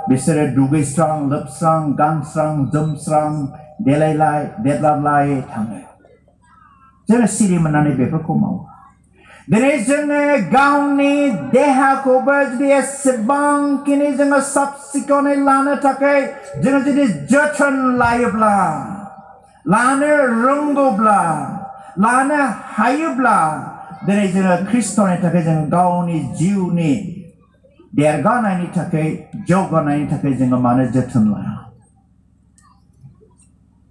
बिसोरो दुगैस्रां लोबस्रां गानस्रां जोमस्रां देलायलाय देलायलाय थाङो जोङो सिरि मोननानै बेफोरखौ मावो दिनै जोङो गावनि देहाखौबो जुदि एसेबांखिनि जोङो साब सिखोनै लानो थाखाय जोङो जुदि जोथोन लायोब्ला लानो रोंगौब्ला लानो हायोब्ला दिनै जोङो ख्रिस्ट'नि थाखाय जोङो गावनि जिउनि देरगानायनि थाखाय जौगानायनि थाखाय जोङो मानो जोथोन लाया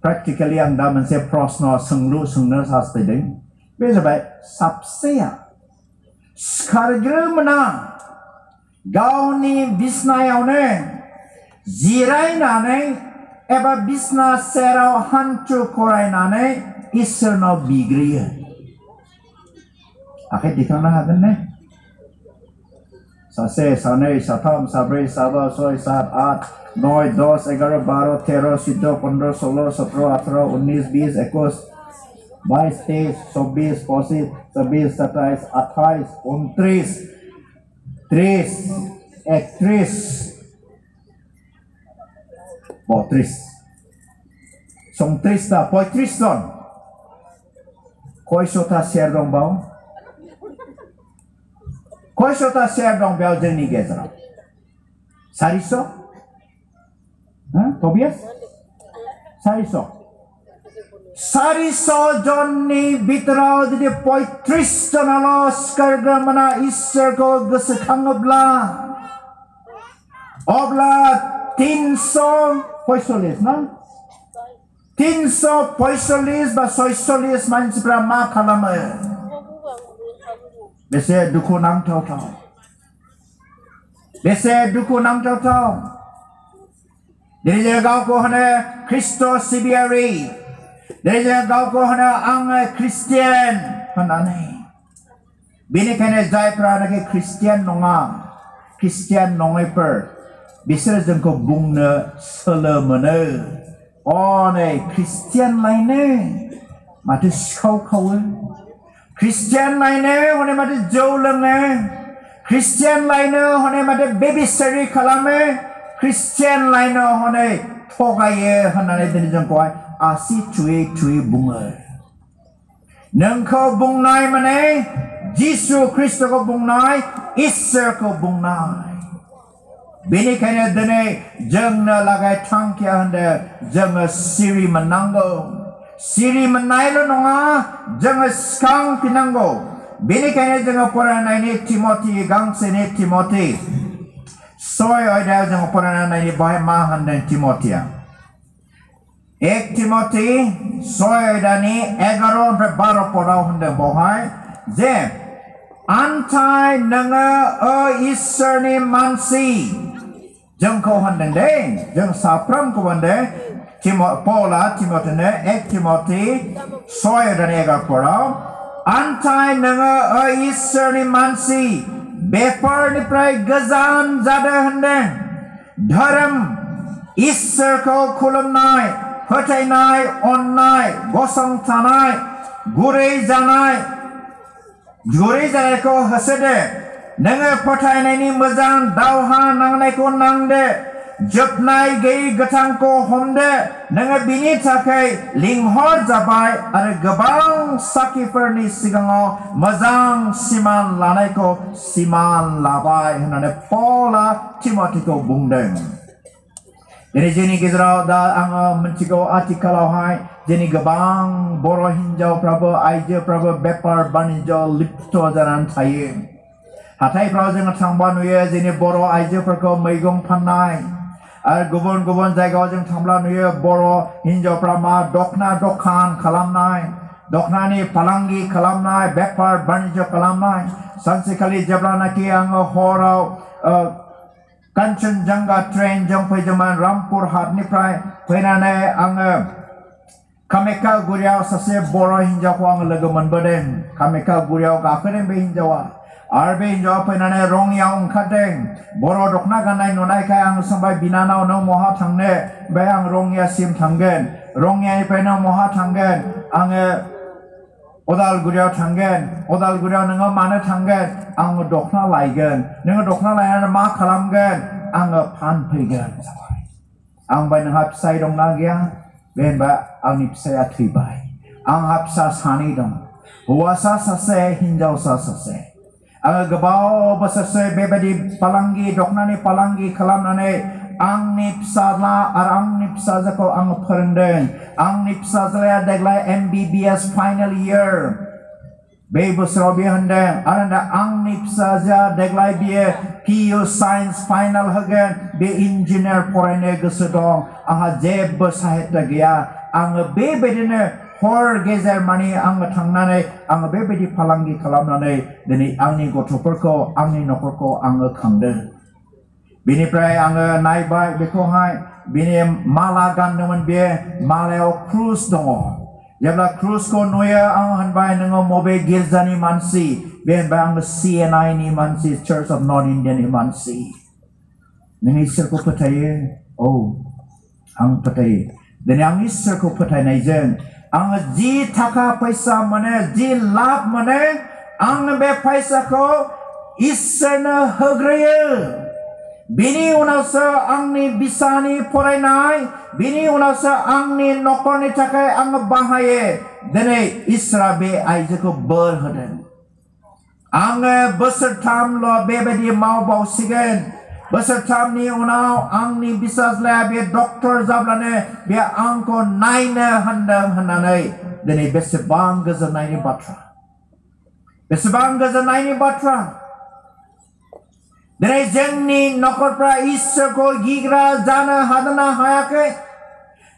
प्रेक्टिकेलि आं दा मोनसे प्रश्न सोंलु सोंनो हास्थायदों बे जाबाय साबसेया सिखारग्रोमोना गावनि बिसनायावनो जिरायनानै एबा बिसना सेराव हान्थु खरायनानै इसोरनाव बिग्रोयो आखाइ दिखांनो हागोन ने सासे सानै साथाम साब्रै साबा सय सात आठ 9 10 11 12 13 14 15 16 17 18 19 20 21 22 23 24 25 26 27 28 29 30 31 32 35 জন कयस'था सेर दं बाव कयस'था सेर दं बेयाव जोंनि गेजेराव 400 Tobias? 400 जननि बिथोराव जुदि 35 जनाल' सिखारग्रामोना इसोरखौ गोसोखाङोब्ला अब्ला 345 ना 345 बा 46 मानसिफ्रा मा खालामो बेसे दुखु नांथावथाव बेसे दुखु नांथावथाव दिनै जों गावखौ होनो ख्रिस्ट' सिबियारि दिनै जों गावखौ होनो आङो ख्रिस्टियान होननानै बेनिखायनो जायफ्रानाखि ख्रिस्टियान नङा ख्रिस्टियान नङैफोर बिसोर जोंखौ बुंनो सोलो मोनो नै ख्रिस्टियान लायनो माथो सिखाव खावो ख्रिस्टियान लायनो हनै माथो जौ लोङो ख्रिस्टियान लायनो हनै माथो बेबिचारि खालामो ख्रिस्टियान लायनो हनै थगायो होननानै दिनै जोंखौहाय आसि थुयै थुयै बुङो नोंखौ बुंनाय माने जिसु ख्रिस्ट'खौ बुंनाय इसोरखौ बुंनाय बेनिखायनो दिनै जोंनो लागै थांखिया होनदों जोङो सिरि मोननांगौ सिरि मोननायल' नङा जोङो सिखांफिननांगौ बेनिखायनो जोङो फरायनायनि तिमथि गांसेनि तिमथि 6 अध्यायाव जोङो फरायनायनि बाहाय मा होनदों तिमथिया 1 तिमथि 6 अध्यायनि 11 ओमफ्राय 12 पदआव होनदों बेवहाय जे आन्थाय नोङो इसोरनि मानसि जोंखौ होनदों दे जों साफ्रोमखौ होनदों पौला तिमथिनो 1 तिमथि 6 अध्यायनि 11 पदआव आन्थाय नोङो इसोरनि मानसि बेफोरनिफ्राय गोजान जादों होनदों धोरोम इसोरखौ खुलुमनाय फोथायनाय अननाय गसंथानाय गुरै जानायखौ होसोदो नोङो फोथायनायनि मोजां दावहा नांनायखौ नांदो जोबनाय गैयै गोथांखौ हमदो नोङो बिनि थाखाय लिंहर जाबाय आरो गोबां साखिफोरनि सिगाङाव मोजां सिमान लानायखौ सिमान लाबाय होननानै पौला तिमथिखौ बुंदों दिनै जोंनि गेजेराव दा आङो मिथिगौ आथिखालावहाय जोंनि गोबां बर' हिनजावफ्राबो आइजोफ्राबो बेफार बानिज्य लिप्त जानानै थायो हाथायफ्राव जोङो थांबा नुयो जोंनि बर' आइजोफोरखौ मैगं फाननाय आरो गुबुन गुबुन जायगायाव जों थांब्ला नुयो बर' हिनजावफ्रा मा दखना दखान खालामनाय दखनानि फालांगि खालामनाय बेफार बानिज्य खालामनाय सानसेखालि जेब्लानाखि आङो हराव कान्चनजंगा ट्रेनजों फैदोंमोन रामपुर हाटनिफ्राय फैनानै आङो कामाख्यागुरियाव सासे बर' हिनजावखौ आङो लोगो मोनबोदों कामाख्यागुरियाव गाखोदों बे हिनजावा आरो बे हिनजावा फैनानै रङियाव ओंखारदों बर' दखना गाननाय नुनायखाय आं सोंबाय बिनानाव नों बहा थांनो बे आं रङियासिम थांगोन रङियानिफ्राय नों बहा थांगोन आङो Odalguriyaव थांगोन Odalguriyaव नोङो मानो थांगोन आङो दखना लायगोन नोङो दखना लायनानै मा खालामगोन आङो फानफैगोन आं बाय नोंहा फिसाय दंना गैया बे होनबा आंनि फिसाया थैबाय आंहा फिसा सानै दं हौवासा सासे हिनजावसा सासे आङो गोबाव बोसोरसे बेबायदि फालांगि दखनानि फालांगि खालामनानै आंनि फिसाला आरो आंनि फिसाजोखौ आङो फोरोंदों आंनि फिसाज्लाया देग्लाय MBBS फाइनाल इयार बे बोसोराव बियो होनदों आरो दा आंनि फिसाजोआ देग्लाय बियो PU साइन्स फाइनाल होगोन बे इन्जिनियार फरायनो गोसो दं आंहा जेबो साहित्य गैया आङो बेबायदिनो हर गेजेर मानि आङो थांनानै आङो बेबायदि फालांगि खालामनानै दिनै आंनि गथ'फोरखौ आंनि न'खरखौ आङो खांदों बेनिफ्राय आङो नायबाय बेखौहाय बिनि माला गानदोंमोन बे मालायाव क्रुस दङ जेब्ला क्रुसखौ नुयो आं होनबाय नोङो मबे गिर्जानि मानसि बे होनबाय आङो CNI नि मानसि चार्च अफ नर्थ इन्डियानि मानसि नों इसोरखौ फोथायो औ आं फोथायो दिनै आं इसोरखौ फोथायनायजों आङो जि थाखा फैसा मोनो जि लाब मोनो आङो बे फैसाखौ इसोरनो होग्रोयो बिनि उनावसो आंनि बिसानि फरायनाय बिनि उनावसो आंनि न'खरनि थाखाय आङो बाहायो दिनै इसोरा बे आइजोखौ बोर होदों आङो बोसोरथामल' बेबायदि मावबावसिगोन बोसोरथामनि उनाव आंनि बिसाज्लाया बे डक्टर जाब्लानो बे आंखौ नायनो होनदों होननानै दिनै बेसेबां गोजोननायनि बाथ्रा दिनै जोंनि न'खरफ्रा इसोरखौ गिग्रा जानो हादोंना हायाखै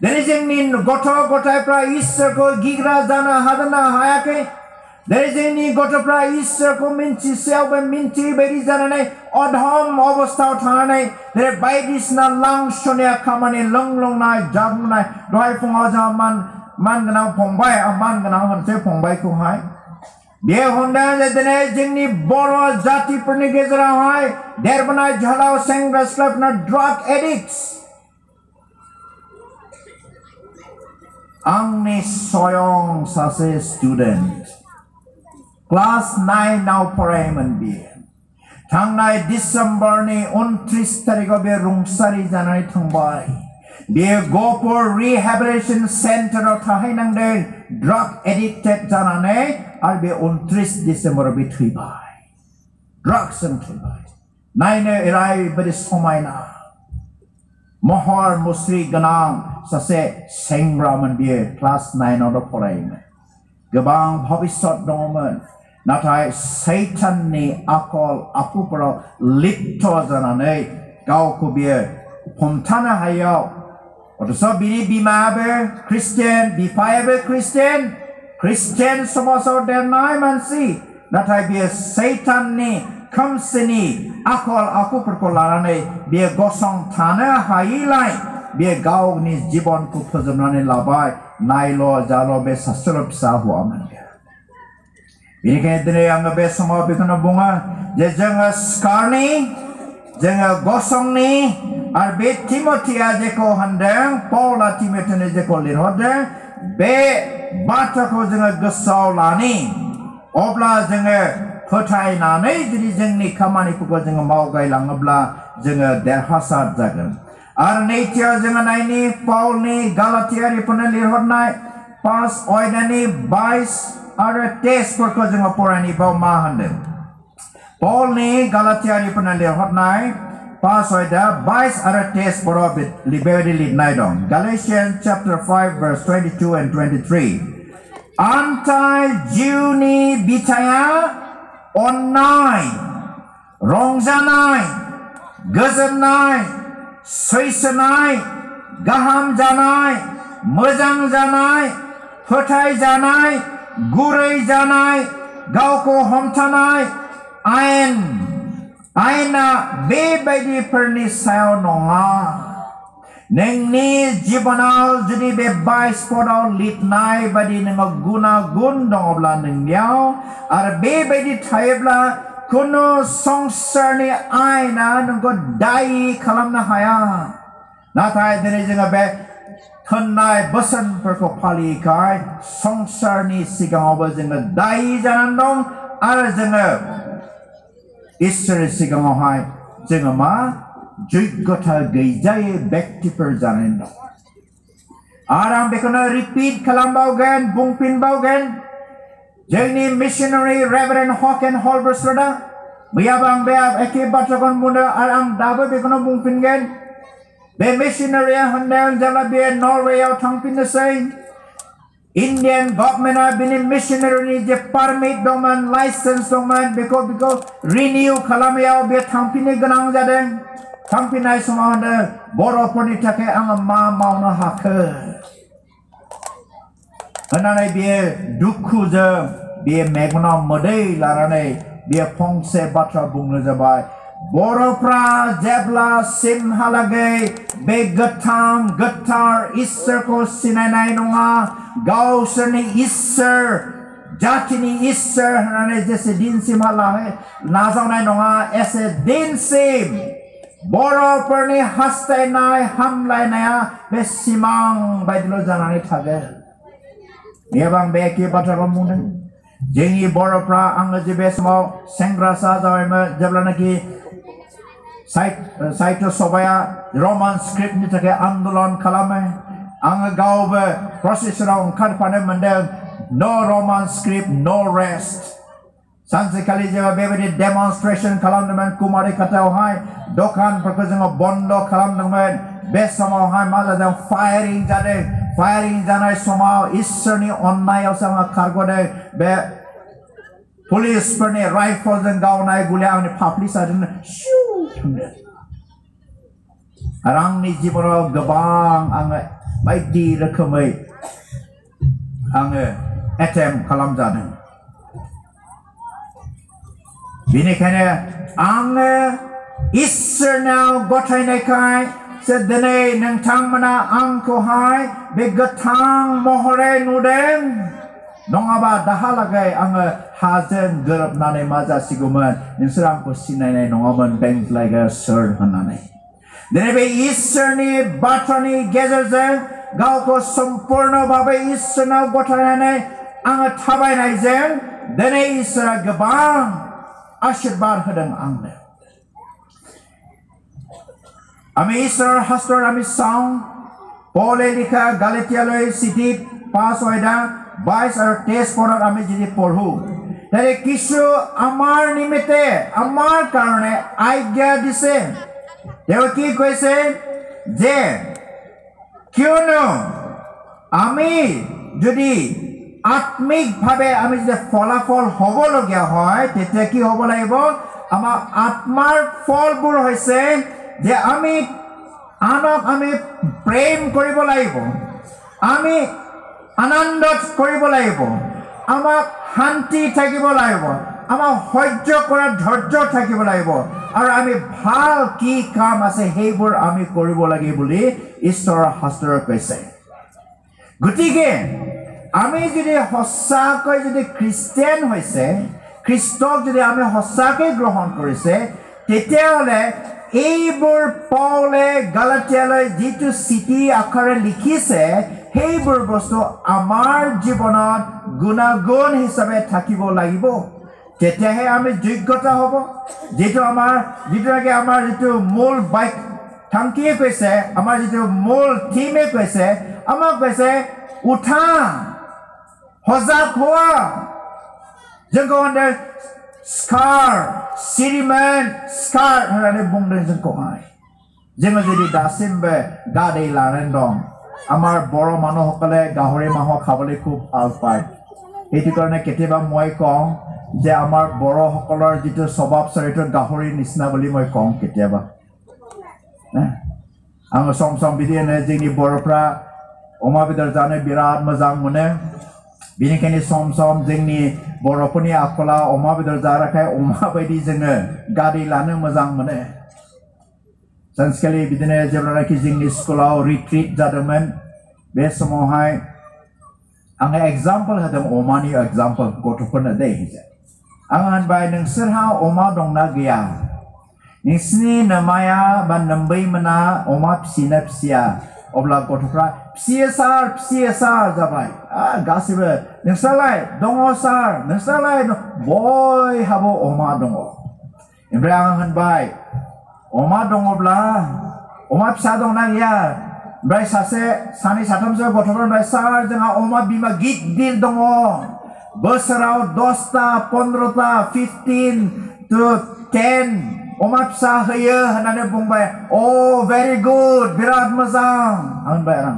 दिनै जोंनि गथ' गथायफ्रा इसोरखौ गिग्रा जानो हादोंना हायाखै दिनै जोंनि गथ'फ्रा इसोरखौ मिन्थिसेयावबो मिन्थियै बायदि जानानै अधम अबस्थायाव थानानै दिनै बायदिसिना लांसनिया खामानि लोंनाय जामुनाय दहाय फुङाव जोंहा मानगोनां फंबाय आं मानगोनां मोनसे फंबायखौहाय बे होनदों दिनै जोंनि बर' जातिफोरनि गेजेरावहाय देरबोनाय झलाव सेंग्रा सिख्लाफोरना ड्राग एडिक्ट्स आंनि स्वयं सासे स्टुडेन्ट क्लास 9 आव फरायोमोन बियो थांनाय डिसेम्बरनि 29 तारिखाव बे रुंसारि जानानै थांबाय बेयो गहपुर रिहेबिलिटेशन सेन्टाराव थाहैनांदों ड्राग एडिक्टेड जानानै आरो बे 29 डिसेम्बराव बे थैबाय ड्राग्सजों थैबाय नायनो ओरैबायदि समायना महर मुस्रि गोनां सासे सेंग्रामोन बियो क्लास 9 आव फरायोमोन गोबां भबिष्यत दङमोन नाथाय सैताननि आखल आखुफोराव लिप्त जानानै गावखौ बियो हमथानो हायैयाव अथच बिनि बिमायाबो ख्रिस्टियान बिफायाबो ख्रिस्टियान समाजाव देरनाय मानसि नाथाय बियो सैताननि खोमसिनि आखल आखुफोरखौ लानानै बियो गसंथानो हायैलाय बियो गावनि जिबनखौ फोजोबनानै लाबाय नायल' जाल' बे सासेल' फिसा हौवामोन बेनिखायनो दिनै आङो बे समाव बेखौनो बुङो जे जोङो सिखारनि जोङो गसंनि आरो बे तिमथिया जेखौ होनदों पौला तिमथिनो जेखौ लिरहरदों बे बाथ्राखौ जोङो गोसोआव लानि अब्ला जोङो फोथायनानै जुदि जोंनि खामानिफोरखौ जोङो मावगायलाङोब्ला जोङो देरहासार जागोन आरो नैथियाव जोङो नायनि पाउलनि गालातियारिफोरनो लिरहरनाय 5 अध्यायनि 22 आरो 23फोरखौ जोङो फरायनि बाव मा होनदों पाउलनि गालातियारिफोरनो लिरहरनाय 5 अध्याय 22 आरो 23फोराव बेबायदि लिरनाय दं Galatians chapter 5 verse 22 and 23 Antai जिउनि बिथाया Onnai रंजानाय गोजोननाय सैसोनाय गाहाम जानाय मोजां जानाय फोथाय जानाय गुरै जानाय गावखौ हमथानाय आयेना बेबायदिफोरनि सायाव नङा नोंनि जिबनाव जुदि बे 22 पदाव लिरनाय बायदि नोङो गुन दङब्ला नोंनियाव आरो बेबायदि थायोब्ला कुनु संसारनि आयेना नोंखौ दायी खालामनो हाया नाथाय दिनै जोङो बे Onnai bosanफोरखौ फालिखाय संसारनि सिगाङावबो जोङो दायि जानानै दं आरो जोङो इसोरनि सिगाङावहाय जोङो मा जग्यता गैजायै व्यक्तिफोर जानानै दं आरो आं बेखौनो रिपिट खालामबावगोन बुंफिनबावगोन जोंनि मिशनारि रेभारेन्ड हकेन हलब्रसदा मैयाबो आं बे एखे बाथ्राखौ बुंदों आरो आं दाबो बेखौनो बुंफिनगोन बे मिशनारिया होनदों जेब्ला बे नरवेयाव थांफिननोसै Indian government बिनि मिशनारिनि जे पारमिट दंमोन लाइसेन्स दंमोन बेखौ रिनिउ खालामनायाव बे थांफिननो गोनां जादों थांफिननाय समाव होनदों बर'फोरनि थाखाय आङो मा मावनो हाखो होननानै बियो दुखुजों बियो मेगनाव मोदै लानानै बियो फंसे बाथ्रा बुंनो जाबाय बर'फ्रा जेब्लासिमहालागै बे गोथार इसोरखौ सिनायनाय नङा गावसोरनि इसोर जातिनि इसोर होननानै जेसे दिनसिमहालागै नाजावनाय नङा एसे दिनसिम बर'फोरनि हास्थायनाय हामलायनाया बे सिमां बायदिल' जानानै थागोन बेयाव बे एखे बाथ्राखौ बुंदों जोंनि बर'फ्रा आङो जे बे समाव सेंग्रासा जाबायमोन जेब्लानाखि साहित्य सभाया रमान स्क्रिप्टनि थाखाय आन्दोलन खालामो आङो गावबो प्रसेसनाव ओंखारफानो मोनदों नो रमान स्क्रिप्ट नो रेस्ट सानसेखालि जोङो बेबायदि डेमनस्ट्रेसन खालामदोंमोन कुमारी खाथायावहाय दखानफोरखौ जोङो बन्द खालामदोंमोन बे समावहाय मा जादों फायारिं जादों फायारिं जानाय समाव इसोरनि अननायावसो आङो खारग'दों बे पुलिसफोरनि राइफलजों गावनाय गुलिया आंनि फाफ्लि साजों आरो आंनि जिबनाव गोबां आङो बायदि रोखोमै आङो एटेम्प खालामजादों बेनिखायनो आङो इसोरनाव गथायनायखाय दिनै नोंथांमोना आंखौहाय बे गोथां महरै नुदों नङाबा दाहालागै आङो हाजों गोरोबनानै मा जासिगौमोन नोंसोर आंखौ सिनायनाय नङामोन बेंज्लायग्रा सोर होननानै दिनै बे इसोरनि बाथ्रानि गेजेरजों गावखौ सम्पुर्ण भाबै इसोरनाव गथायनानै आङो थाबायनायजों दिनै इसोरा गोबां आशीर्बाद होदों आंनो আমি ঈশ্বৰৰ শাস্ত্ৰৰ আমি চাওঁ পৌলে লিখা গালাতিয়ালৈ চিঠি 5 অধ্যায় 22 আৰু 23 পদত আমি যদি পঢ়ো তাৰে কিছু আমাৰ নিমিত্তে আমাৰ কাৰণে আজ্ঞা দিছে তেওঁ কি কৈছে যে কিয়নো আমি যদি আত্মিকভাৱে আমি যে ফলাফল হ'বলগীয়া হয় তেতিয়া কি হ'ব লাগিব আমাৰ আত্মাৰ ফলবোৰ হৈছে যে আমি আনক আমি প্ৰেম কৰিব লাগিব আমি আনন্দ কৰিব লাগিব আমাক শান্তি থাকিব লাগিব আমাক সহ্য কৰা ধৈৰ্য থাকিব লাগিব আৰু আমি ভাল কি কাম আছে সেইবোৰ আমি কৰিব লাগে বুলি ঈশ্বৰৰ শাস্ত্ৰত কৈছে গতিকে আমি যদি সঁচাকৈ যদি খ্ৰীষ্টিয়ান হৈছে খ্ৰীষ্টক যদি আমি সঁচাকৈ গ্ৰহণ কৰিছে তেতিয়াহ'লে এইবোৰ পৌলে গালাতিয়ালৈ যিটো চিঠি আখৰে লিখিছে সেইবোৰ বস্তু আমাৰ জীৱনত গুণাগুণ হিচাপে থাকিব লাগিব তেতিয়াহে আমি যোগ্যতা হ'ব যেটো আমাৰ যিটো মূল বাইক থাংকিয়ে কৈছে আমাৰ যিটো মূল থিমে কৈছে আমাক কৈছে উঠা সজাগ হোৱা जोंखौ होनदों स्कार सिरिमेन स्कार होननानै बुंदों जोंखौहाय जोङो जुदि दासिमबो गादै लानानै दं আমাৰ बर' মানুহসকলে গাহৰি মাংস খাবলৈ খুব ভাল পায় এইটো কাৰণে কেতিয়াবা মই কওঁ যে আমাৰ বড়সকলৰ যিটো স্বভাৱ চৰিত্ৰ গাহৰি নিচিনা বুলি মই কওঁ কেতিয়াবা आङो सम सम बिदिनो जोंनि बर'फ्रा अमा बेदर जानो बिराद मोजां मोनो बेनिखायनो सम सम जोंनि बर'फोरनि आखला अमा बेदर जाग्राखाय अमा बायदि जोङो गादै लानो मोजां मोनो सानसेखालि बिदिनो जेब्लानाखि जोंनि स्कुलाव रिट्रिट जादोंमोन बे समावहाय आङो एग्जाम्पल होदों अमानि एग्जाम्पल गथ'फोरनो दै आं होनबाय नोंसोरहा अमा दंना गैया नोंसिनि नोमाया बा नोम्बै मोना अमा फिसिना फिसिया अब्ला गथ'फ्रा फिसियो सार जाबाय गासिबो नोंस्रालाय दङ सार नोंस्रालाय बयहाबो अमा दङ ओमफ्राय आं होनबाय अमा दङब्ला अमा फिसा दंना गैया ओमफ्राय सानै साथामसो गथ'फोर होनबाय सार जोंहा अमा बिमा गिदिर दङ बोसोराव 10टा 15टा 15 to 10 अमा फिसा होयो होननानै बुंबाय very good बिराद मोजां होनबाय आं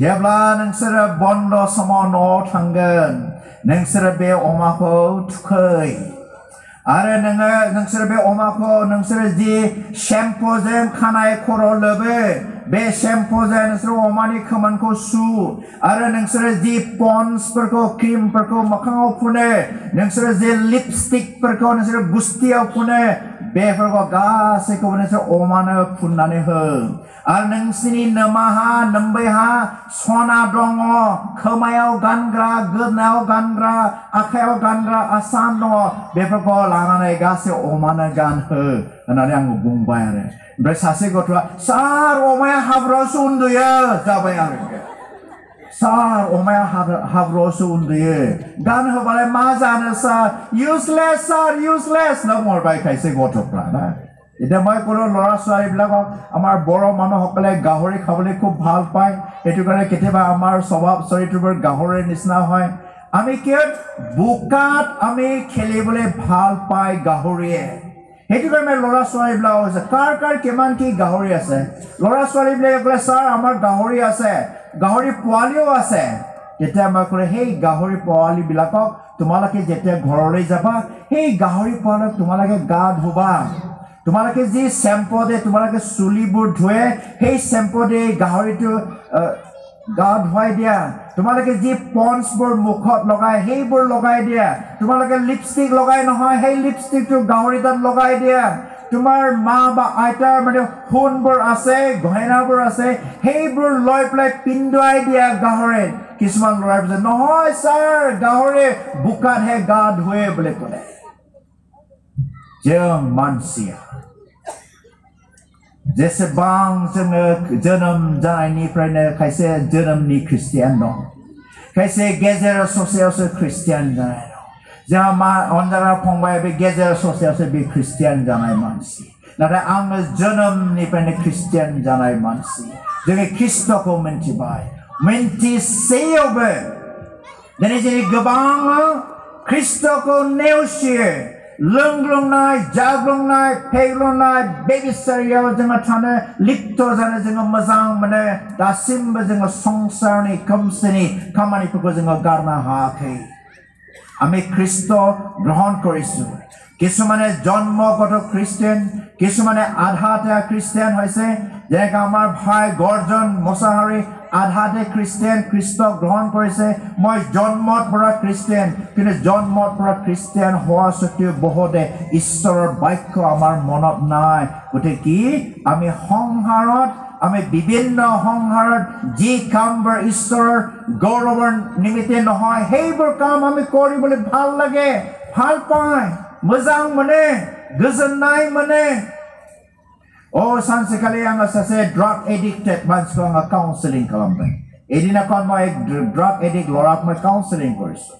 जेब्ला नोंसोरो बन्द समाव न'आव थांगोन नोंसोरो बे अमाखौ थुखै आरो नोंसोरो बे अमाखौ नोंसोरो जि शेम्पुजों खानाय खर' लोबो बे शेम्पुजों नोंसोरो अमानि खोमोनखौ सु आरो नोंसोरो जि पन्सफोरखौ क्रिमफोरखौ मोखाङाव फुनो नोंसोरो जि लिपस्टिकफोरखौ नोंसोरो गुस्थियाव फुनो बेफोरखौ गासैखौबो नोंसोर अमानो फुननानै हो आरो नोंसिनि नोमाहा नोम्बैहा सना दङ खोमायाव गानग्रा गोदनायाव गानग्रा आखायाव गानग्रा आसान दङ बेफोरखौ लानानै गासै अमानो गानहो होननानै आं बुंबाय आरो ओमफ्राय सासे गथ'आ सार अमाया हाब्रुआवसो उन्दुयो जाबाय आरो सार अमाया हाब्रुआवसो उन्दुयो गानहोबालाय मा जानो सार इउजलेस सार इउजलेस होनना बुंहरबाय खायसे गथ'फ्रा ना এতিয়া মই ক'লো ল'ৰা ছোৱালীবিলাকক আমাৰ বড় মানুহসকলে গাহৰি খাবলৈ খুব ভাল পায় সেইটো কাৰণে কেতিয়াবা আমাৰ স্বভাৱ চৰিত্ৰবোৰ গাহৰিৰ নিচিনা হয় আমি কি বোকাত আমি খেলিবলৈ ভাল পাই গাহৰিয়ে সেইটো কাৰণে ল'ৰা ছোৱালীবিলাক আছে কাৰ কিমান কি গাহৰি আছে ল'ৰা ছোৱালীবিলাকে ক'লে ছাৰ আমাৰ গাহৰি আছে গাহৰি পোৱালিও আছে তেতিয়া মই ক'লে সেই গাহৰি পোৱালিবিলাকক তোমালোকে যেতিয়া ঘৰলৈ যাবা সেই গাহৰি পোৱালিক তোমালোকে গা ধুবা তোমালোকে যি শ্যাম্পু দে তোমালোকে চুলিবোৰ ধুৱে সেই শ্যাম্পু দে গাহৰিটো গা ধুৱাই দিয়া তোমালোকে যি পন্সবোৰ মুখত লগাই সেইবোৰ লগাই দিয়া তোমালোকে লিপষ্টিক লগাই নহয় সেই লিপষ্টিকটো গাহৰিটাত লগাই দিয়া তোমাৰ মা বা আইতাৰ মানে সোণবোৰ আছে গহনাবোৰ আছে সেইবোৰ লৈ পেলাই পিন্ধুৱাই দিয়া গাহৰিত কিছুমান ল'ৰাই কৈছে নহয় ছাৰ গাহৰি বোকাতহে গা ধুৱে বুলি ক'লে जों मानसिया जेसेबां जोङो जोनोम जानायनिफ्रायनो खायसे जोनोमनि ख्रिस्टियान दं खायसे गेजेर ससेयावसो ख्रिस्टियान जानाय दं जोंहा अनजाग्रा फंबाय बे गेजेर ससेयावसो बे ख्रिस्टियान जानाय मानसि नाथाय आङो जोनोमनिफ्रायनो ख्रिस्टियान जानाय मानसि जोङो ख्रिस्ट'खौ मिन्थिबाय मिन्थिसेयावबो दिनै जोंनि गोबां ख्रिस्ट'खौ नेवसियो लोंग्लुंनाय जाग्लुंनाय फेग्लुंनाय बेबिचारियाव जोङो थानो लिप्त जानो जोङो मोजां मोनो दासिमबो जोङो संसारनि खोमसिनि खामानिफोरखौ जोङो गारनो हायाखै আমি খ্রিস্ট গ্রহণ কৰিছো কিছুমানে জন্মগত খ্ৰিস্টিয়ান কিছুমানে আধাতে খ্ৰিস্টিয়ান হৈছে যেনেকৈ আমাৰ ভাই গৰ্জন মছাহাৰী আধাতে খ্ৰিস্টিয়ান খ্ৰিস্ট গ্ৰহণ কৰিছে মই জন্মৰ পৰা খ্ৰিস্টিয়ান কিন্তু জন্মৰ পৰা খ্ৰিস্টিয়ান হোৱা সত্ত্বেও বহুতে ঈশ্বৰৰ বাক্য আমাৰ মনত নাই গতিকে কি আমি সংসাৰত আমি বিভিন্ন সংসাৰত যি কামবোৰ ঈশ্বৰৰ গৌৰৱৰ নিমিত্তে নহয় সেইবোৰ কাম আমি কৰিবলৈ ভাল লাগে ভাল পায় मोजां मोनो गोजोननाय मोनो ओ सानसेखालि आङो सासे ड्राग एडिक्टेड मानसिखौ आङो काउन्सेलिं खालामबाय एदिनाखन মই ड्राग एडिक्ट लराखौ মই काउन्सेलिं কৰিছো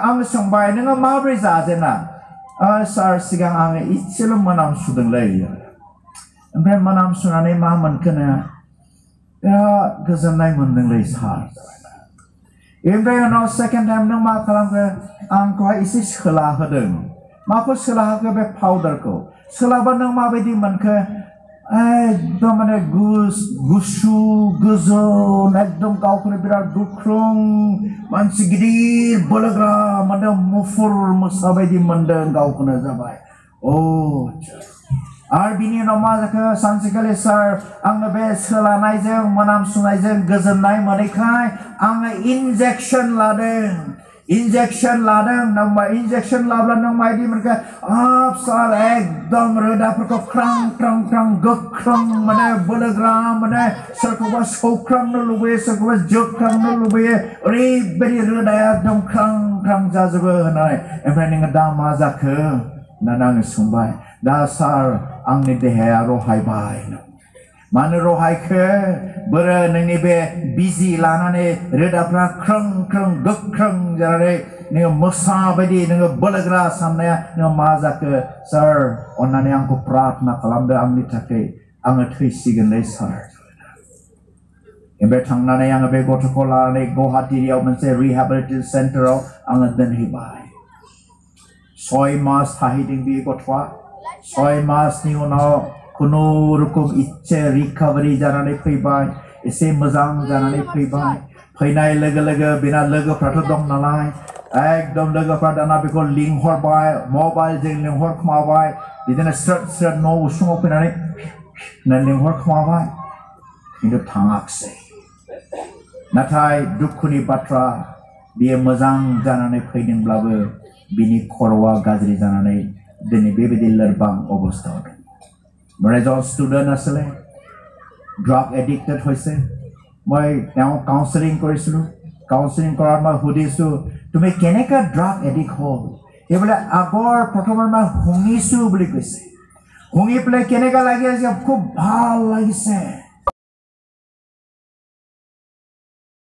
आङो सोंबाय नोङो माबोरै जाजेना सार सिगां आङो इसेल' मोनामसुदोंलै ओमफ्राय मोनामसुनानै मा मोनखोनो गोजोननाय मोनदोंलै सार ओमफ्राय उनाव सेकेन्ड टाइम नों मा खालामखो आंखौहाय एसे सोला होदों माखौ सोलाहाखो बे पाउडारखौ सोलाबा नों माबायदि मोनखो एकदम माने गुसु गोजोन एकदम गावखौनो बिराद गोख्रों मानसि गिदिर बोलोग्रा मोनदों मुफुर मोसा बायदि मोनदों गावखौनो जाबाय आरो बिनि उनाव मा जाखो सानसेखालि सार आङो बे सोलानायजों मोनामसुनायजों गोजोननाय मोनैखाय आङो इन्जेक्सन लादों नंबा इंजेक्शन लाब्ला नों मायदि मोनखो आप सार एकदम रोदाफोरखौ ख्रां ख्रां ख्रां गोख्रों माने बोलोग्रा माने सोरखौबा सौख्रांनो लुबैयो सोरखौबा जोख्रांनो लुबैयो ओरैबायदि रोदाया एकदम ख्रां ख्रां जाजोबो होननानै ओमफ्राय नोङो दा मा जाखो होननानै आङो सोंबाय दा सार आंनि देहाया रहायबाय मानो रहायखो बोरो नोंनि बे बिजि लानानै रोदाफ्रा ख्रों ख्रों गोख्रों जानानै नोङो मोसा बायदि नोङो बोलोग्रा साननाया नोङो मा जाखो सार अन्नानै आंखौ प्रार्थना खालामदो आंनि थाखाय आङो थैसिगोनलै सार ओमफ्राय थांनानै आङो बे गथ'खौ लानानै गुवाहाटीयाव मोनसे रिहेबिलिटेसन सेन्टाराव आङो दोनहैबाय 6 मास थाहैदों बे गथ'आ 6 मासनि उनाव कुनु रोखोम इच्छे रिकभारि जानानै फैबाय एसे मोजां जानानै फैबाय फैनाय लोगो लोगो बिना लोगोफ्राथ' दं नालाय एकदम लोगोफ्रा दाना बेखौ लिंहरबाय मबाइलजों लिंहरखोमाबाय बिदिनो स्रोद स्रोद न' उसुङाव फैनानै लिंहरखोमाबाय खिन्थु थाङाखिसै नाथाय दुखुनि बाथ्रा बियो मोजां जानानै फैदोंब्लाबो बिनि खर'आ गाज्रि जानानै दिनै बेबायदि लोरबां अबस्थायाव दं एজন ষ্টুডেণ্ট আছিলে ড্ৰাগ এডিক্টেড হৈছে মই তেওঁ কাউন্সেলিং কৰিছিলোঁ কাউন্সেলিং কৰাৰ মই সুধিছোঁ তুমি কেনেকৈ ড্ৰাগ এডিক্ট হ'ল এইবোলে আগৰ প্ৰথমৰ মই শুনিছোঁ বুলি কৈছে শুনি পেলাই কেনেকৈ লাগি আছে খুব ভাল লাগিছে